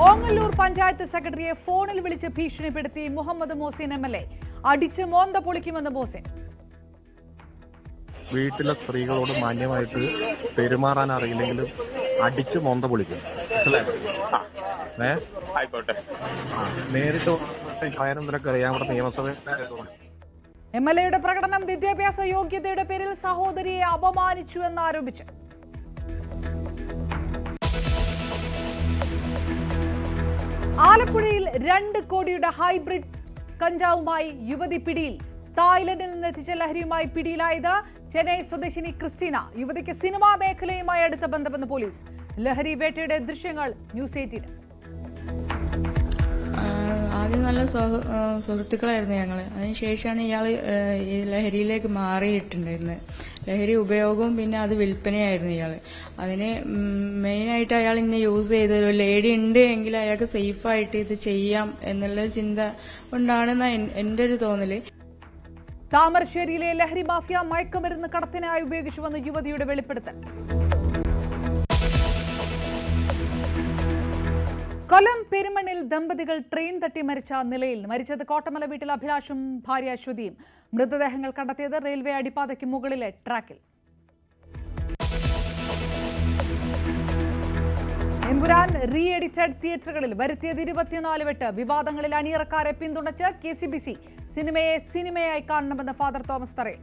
ഓങ്ങല്ലൂർ പഞ്ചായത്ത് സെക്രട്ടറിയെ ഫോണിൽ വിളിച്ച് ഭീഷണിപ്പെടുത്തി മുഹമ്മദ് മോസിൻ MLA. അടിച്ച് മോന്ത പൊളിക്കുമെന്ന് മോസിൻ. വീട്ടിലെ സ്ത്രീകളോട് മാന്യമായിട്ട് പെരുമാറാൻ അറിയില്ലെങ്കിലും അടിച്ച് മോന്ത പൊളിക്കും. ആയിക്കോട്ടെ. നേരിട്ട് നിനക്ക് അറിയാം, ഇവിടെ നിയമസഭയിൽ MLAയുടെ പ്രകടനം വിദ്യാഭ്യാസ യോഗ്യതയുടെ പേരിൽ സഹോദരിയെ അപമാനിച്ചു എന്നാരോപിച്ച് ആലപ്പുഴയിൽ 2 കോടിയുടെ ഹൈബ്രിഡ് കഞ്ചാവുമായി യുവതി പിടിയിൽ. തായ്ലൻഡിൽ നിന്ന് എത്തിച്ച ലഹരിയുമായി പിടിയിലായത് ചെന്നൈ സ്വദേശിനി ക്രിസ്റ്റീന. യുവതിക്ക് സിനിമാ മേഖലയുമായി അടുത്ത ബന്ധമെന്ന് പോലീസ്. ലഹരി വേട്ടയുടെ ദൃശ്യങ്ങൾ ന്യൂസ് 18. ആദ്യം നല്ല സുഹൃത്തുക്കളായിരുന്നു ഞങ്ങൾ. അതിനുശേഷമാണ് ഇയാൾ ഈ ലഹരിയിലേക്ക് മാറിയിട്ടുണ്ടായിരുന്നത്. ലഹരി ഉപയോഗവും പിന്നെ അത് വിൽപ്പനയായിരുന്നു ഇയാൾ. അതിന് മെയിനായിട്ട് അയാൾ ഇന്നെ യൂസ് ചെയ്ത ഒരു ലേഡി ഉണ്ട് എങ്കിൽ അയാൾക്ക് സേഫായിട്ട് ഇത് ചെയ്യാം എന്നുള്ളൊരു ചിന്ത കൊണ്ടാണെന്ന എൻ്റെ ഒരു തോന്നല്. താമരശ്ശേരിയിലെ ലഹരി മാഫിയ മയക്കുമരുന്ന് കടത്തിനായി ഉപയോഗിച്ചുവെന്ന് യുവതിയുടെ വെളിപ്പെടുത്തൽ. കൊല്ലം പെരുമണ്ണിൽ ദമ്പതികൾ ട്രെയിൻ തട്ടി മരിച്ച നിലയിൽ. മരിച്ചത് കോട്ടമല വീട്ടിൽ അഭിലാഷും ഭാര്യ അശ്വതിയും. മൃതദേഹങ്ങൾ കണ്ടെത്തിയത് റെയിൽവേ അടിപ്പാതയ്ക്ക് മുകളിലെ ട്രാക്കിൽ. എമ്പുരാൻ റീ എഡിറ്റഡ് തിയേറ്ററുകളിൽ വരുത്തിയത് 24 വെട്ട്. വിവാദങ്ങളിൽ അണിയറക്കാരെ പിന്തുണച്ച് KCBC. സിനിമയെ സിനിമയായി കാണണമെന്ന് ഫാദർ തോമസ് തറയിൽ.